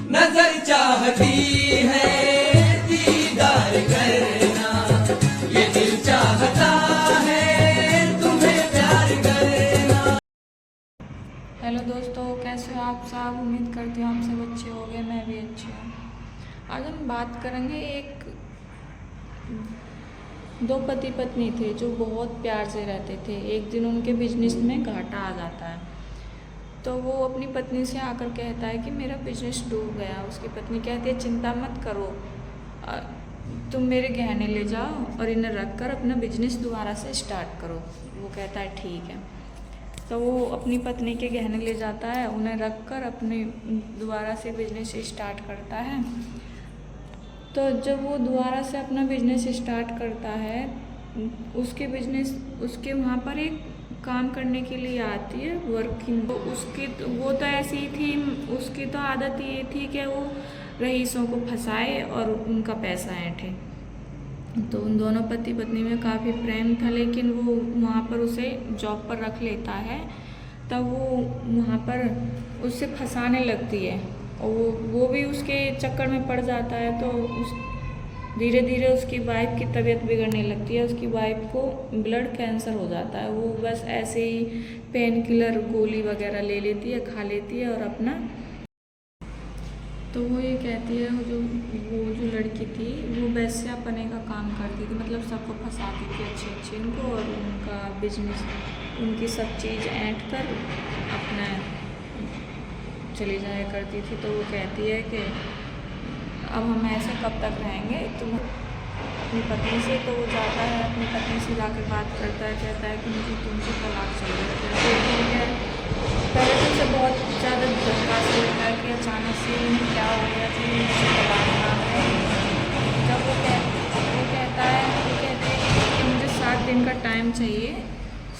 नजर चाहती है दीदार करना, ये दिल चाहता है तुम्हें प्यार करना। हेलो दोस्तों, कैसे हो आप सब? उम्मीद करती हूँ आप सब अच्छे होंगे, मैं भी अच्छी हूँ। आज हम बात करेंगे दो पति पत्नी थे जो बहुत प्यार से रहते थे। एक दिन उनके बिजनेस में घाटा आ जाता है, तो वो अपनी पत्नी से आकर कहता है कि मेरा बिजनेस डूब गया। उसकी पत्नी कहती है चिंता मत करो, तुम मेरे गहने ले जाओ और इन्हें रख कर अपना बिजनेस दोबारा से स्टार्ट करो। वो कहता है ठीक है। तो वो अपनी पत्नी के गहने ले जाता है, उन्हें रख कर अपने दोबारा से बिजनेस स्टार्ट करता है। तो जब वो दोबारा से अपना बिजनेस स्टार्ट करता है, उसके वहाँ पर एक काम करने के लिए आती है वर्किंग। वो तो ऐसी ही थी, उसकी तो आदत ये थी कि वो रईसों को फंसाए और उनका पैसा ऐंठे। तो उन दोनों पति पत्नी में काफ़ी प्रेम था, लेकिन वो वहाँ पर उसे जॉब पर रख लेता है। तब वो वहाँ पर उससे फंसाने लगती है और वो भी उसके चक्कर में पड़ जाता है। तो धीरे धीरे उसकी वाइफ की तबीयत बिगड़ने लगती है। उसकी वाइफ को ब्लड कैंसर हो जाता है। वो बस ऐसे ही पेन किलर गोली वगैरह ले लेती है, खा लेती है और अपना। तो वो ये कहती है, वो जो लड़की थी वो वैश्यापने का काम करती थी, मतलब सबको फंसाती थी अच्छे इनको, और उनका बिजनेस, उनकी सब चीज़ ऐंठ कर अपना चली जाया करती थी। तो वो कहती है कि अब हम ऐसे कब तक रहेंगे, तुम अपनी पत्नी से। तो वो जाता है, अपनी पत्नी से जाकर बात करता है, कहता है कि मुझे तुमसे तलाक चाहिए। पहले तो उसे बहुत ज़्यादा धक्का से लगता है कि अचानक से इन्हें क्या हो गया कि मुझसे तलाक मांग रहे हैं। जब वो कहती है कि मुझे 7 दिन का टाइम चाहिए,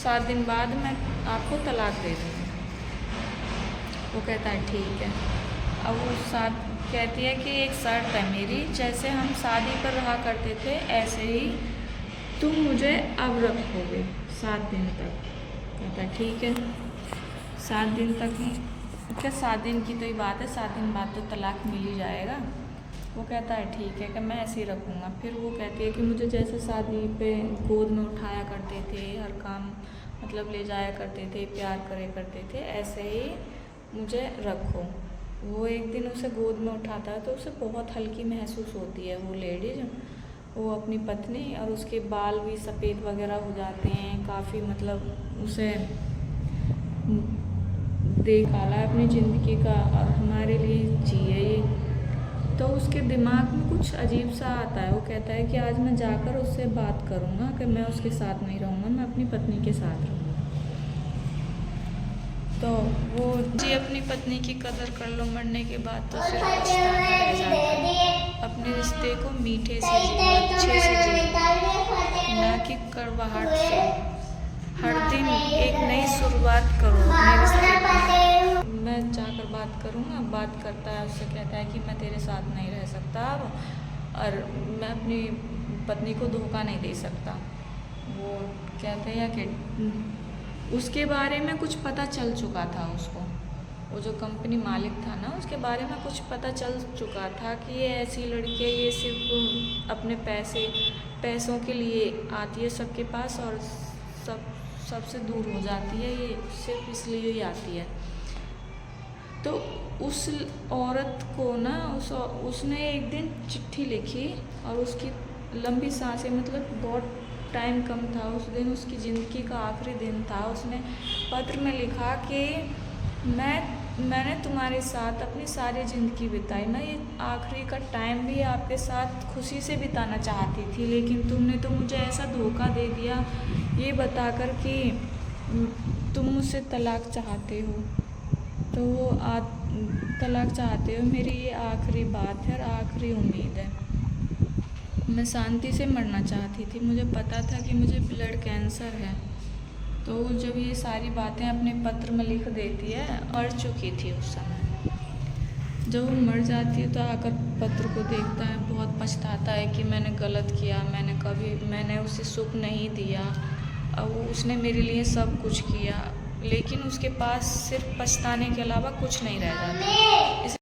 7 दिन बाद मैं आपको तलाक दे दूँगी। वो कहता है ठीक है। अब वो कहती है कि एक शर्त है मेरी, जैसे हम शादी पर रहा करते थे ऐसे ही तुम मुझे अब रखोगे 7 दिन तक। कहता है ठीक है। 7 दिन तक क्या, 7 दिन की तो ही बात है, 7 दिन बाद तो तलाक मिल ही जाएगा। वो कहता है ठीक है कि मैं ऐसे ही रखूँगा। फिर वो कहती है कि मुझे जैसे शादी पे गोद में उठाया करते थे, हर काम मतलब ले जाया करते थे, प्यार करे करते थे, ऐसे ही मुझे रखो। वो एक दिन उसे गोद में उठाता है तो उसे बहुत हल्की महसूस होती है वो लेडीज, वो अपनी पत्नी, और उसके बाल भी सफ़ेद वगैरह हो जाते हैं काफ़ी, मतलब उसे देखा है अपनी ज़िंदगी का और हमारे लिए जिए ये। तो उसके दिमाग में कुछ अजीब सा आता है। वो कहता है कि आज मैं जाकर उससे बात करूँगा कि मैं उसके साथ नहीं रहूँगा, मैं अपनी पत्नी के साथ रहूँगा। तो वो जी अपनी पत्नी की कदर कर लो, मरने के बाद तो सिर्फ पछताना रह जाता है। अपने रिश्ते को मीठे से जियो, अच्छे से जियो, ना कि कड़वाहट से। हर दिन एक नई शुरुआत करो अपने रिश्ते की। मैं जाकर बात करूँगा। बात करता है, उससे कहता है कि मैं तेरे साथ नहीं रह सकता अब, और मैं अपनी पत्नी को धोखा नहीं दे सकता। वो कहते हैं कि उसके बारे में कुछ पता चल चुका था उसको, वो जो कंपनी मालिक था ना, उसके बारे में कुछ पता चल चुका था कि ये ऐसी लड़की है, ये सिर्फ अपने पैसों के लिए आती है सबके पास और सबसे दूर हो जाती है, ये सिर्फ इसलिए ही आती है। तो उस औरत को ना उसने एक दिन चिट्ठी लिखी और उसकी लंबी सांसें, मतलब बहुत टाइम कम था उस दिन, उसकी ज़िंदगी का आखिरी दिन था। उसने पत्र में लिखा कि मैंने तुम्हारे साथ अपनी सारी ज़िंदगी बिताई, मैं ये आखिरी का टाइम भी आपके साथ खुशी से बिताना चाहती थी, लेकिन तुमने तो मुझे ऐसा धोखा दे दिया ये बताकर कि तुम मुझसे तलाक चाहते हो। तो वो तलाक चाहते हो, मेरी ये आखिरी बात है और आखिरी उम्मीद है। मैं शांति से मरना चाहती थी, मुझे पता था कि मुझे ब्लड कैंसर है। तो जब ये सारी बातें अपने पत्र में लिख देती है, मर चुकी थी उस समय। जब वो मर जाती है तो आकर पत्र को देखता है, बहुत पछताता है कि मैंने गलत किया, मैंने उसे सुख नहीं दिया। अब उसने मेरे लिए सब कुछ किया, लेकिन उसके पास सिर्फ पछताने के अलावा कुछ नहीं रह जाता।